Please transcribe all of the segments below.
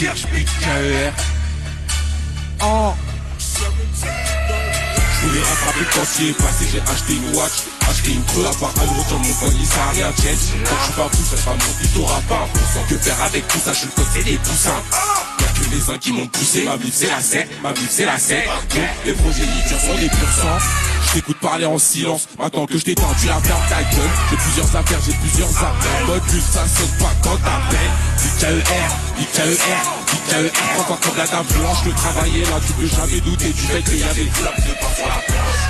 Kersh, KER. Oh. Je voulais rattraper le temps qui est passé, j'ai acheté une watch, acheté une creux à part un euro sur mon poignet, ça a rien tienne. Quand je suis pas fou, ça sera mon fils, t'auras pas 1%. Que faire avec tout ça, je le code, c'est des poussins. Y'a que les uns qui m'ont poussé, ma vie c'est la 7, ma vie c'est la 7. Donc les progénitures sont des purs sang. Je t'écoute parler en silence, maintenant que je t'éteins, tu la fermes ta gueule. J'ai plusieurs affaires, j'ai plusieurs appels. Mode plus, ça saute pas quand t'appelles. IKER. Encore comme la dame blanche, le travailler là, tu peux jamais douter du fait qu'il y avait du lap de pas sur la planche.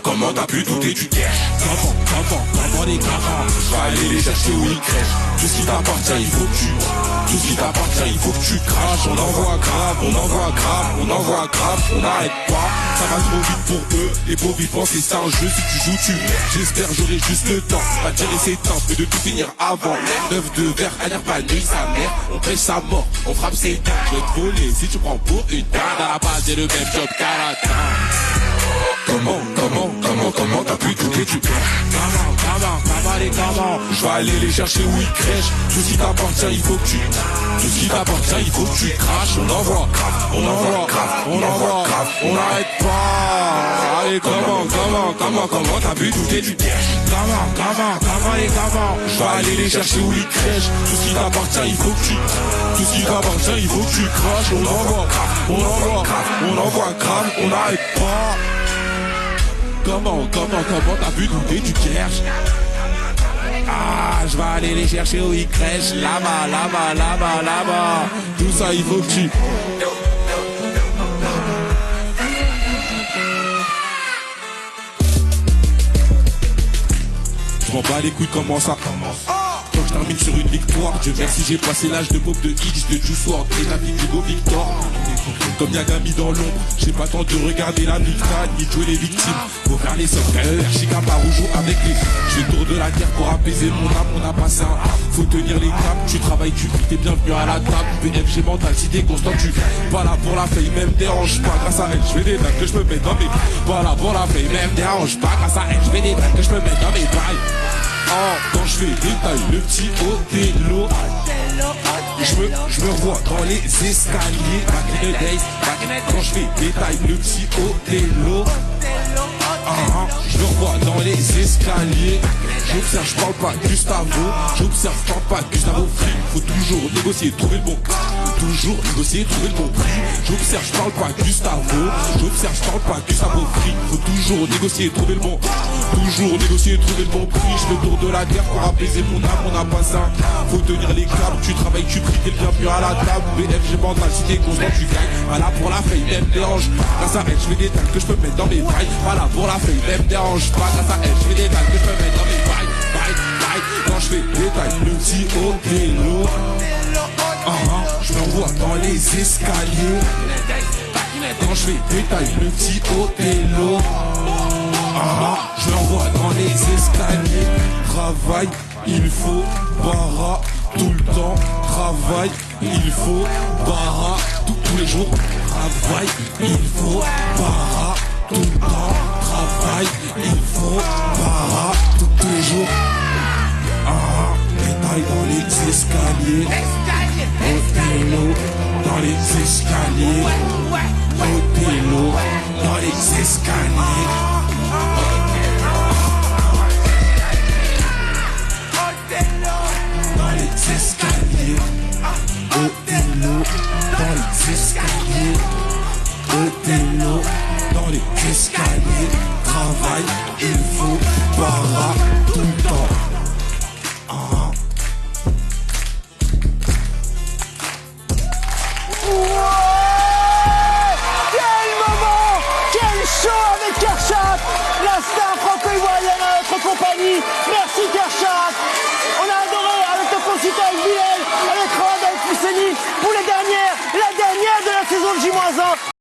Comment t'as pu douter du cash? Comment les garants? Je vais aller les chercher où ils crèchent. Tout ce qui t'appartient, il faut que tu. Tout ce qui t'appartient, il faut que tu craches. On envoie grave, on n'arrête pas. Ça va trop vite pour eux, les pauvres ils pensent que c'est un jeu. Si tu joues, tu meurs. J'espère j'aurai juste le temps. Pas de gérer ses temps, mais de tout finir avant. 9 de verre, à l'air pas nuit, sa mère. On pêche sa mort, on frappe ses dents. Je vais te voler si tu prends pour une dinde. À la base, j'ai le même job qu'à la dinde. Comment t'as pu douter du cash? Comment je vais aller les chercher où ils crèchent. Tout ce qui t'appartient, il faut que tu. Tout ce qui t'appartient, il faut que tu craches. On envoie grave, on n'arrête pas. Allez, comment t'as pu douter du cash? Comment je vais aller les chercher où ils crèchent. Tout ce qui t'appartient, il faut que tu. Tout ce qui t'appartient, il faut que tu craches. On envoie grave, on n'arrête pas. Comment t'as pu douter du cash? Ah, je vais aller les chercher où ils crèchent. Là-bas. Tout ça, il faut que tu. Je m'en bats les couilles, comment ça commence? Quand je termine sur une victoire, Dieu merci, j'ai passé l'âge de pop de Hitch, de Juice WRLD et la vie du beau Victor. Comme Yagami dans l'ombre, j'ai pas temps de regarder la victoire ni de jouer les victimes. Faut faire les sommes, Chica Maroujo avec les. Je fais le tour de la terre pour apaiser mon âme, on a passé un. Faut tenir les caps, tu travailles, tu pries, t'es bienvenu à la table. BFG mental, si t'es constant, tu pas là pour la faille, même dérange pas. Grâce à elle, je fais des blagues que je me mets dans mes. Pas là pour la faille, même dérange pas. Grâce à elle, je fais des blagues que je me mets dans mes bails. Oh, quand je fais des tailles, le petit Othello. Je me revois dans les escaliers. Back in the days, quand je fais des tailles, le petit Othello. Je me revois dans les escaliers. J'observe, je parle pas Gustavo. J'observe, je parle pas Gustavo Free. Faut toujours négocier, trouver le bon. Toujours négocier, trouver le bon prix. J'observe, je parle pas Gustavo. J'observe, je parle pas Gustavo Free. Faut toujours négocier, trouver le bon. Toujours négocier, trouver le bon prix. Je fais le tour de la terre pour apaiser mon âme, on n'a pas ça. Faut tenir les câbles, tu travailles, tu pries, t'es le bienvenu à la table. BFG mental, si t'es constant, tu gagnes. Voilà pour la faille, même dérange. Grâce à elle, je fais des tags que je peux mettre dans mes bails. Voilà pour la faille, même dérange pas. Grâce à elle, je fais des tags que je peux mettre dans mes bails. Quand je fais des tags, le petit Othello. Je me revois dans les escaliers. Quand je fais des tailles, le petit Othello. Je me revois dans les escaliers. Travail, il faut bara tout le temps. Travail, il faut bara tous les jours. Travail, il faut bara tout le temps. Travail, il faut bara tous les jours. Détail dans les escaliers. Othello dans les escaliers. Othello dans les escaliers. Dans les escaliers. Othello dans les escaliers. Othello dans les escaliers. Travail, il faut para tout le temps. La star franco-ivoirienne à notre compagnie. Merci Kershak. On a adoré avec ton concito avec Bilal, avec Rod, avec Fousseni pour la dernière de la saison de J-1.